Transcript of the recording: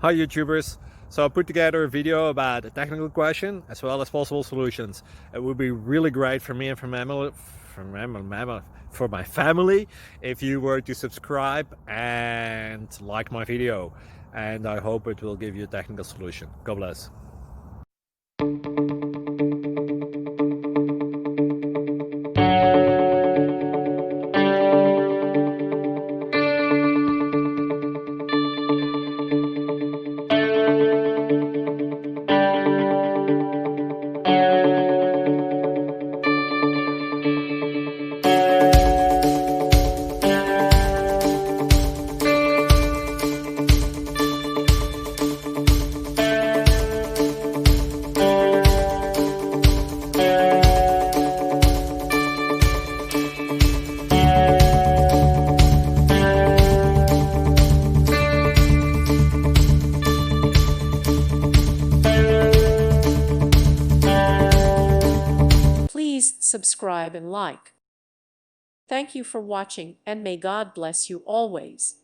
Hi YouTubers! So I put together a video about a technical question as well as possible solutions. It would be really great for me and for my family if you were to subscribe and like my video, and I hope it will give you a technical solution. God bless. Please subscribe and like. Thank you for watching, and may God bless you always.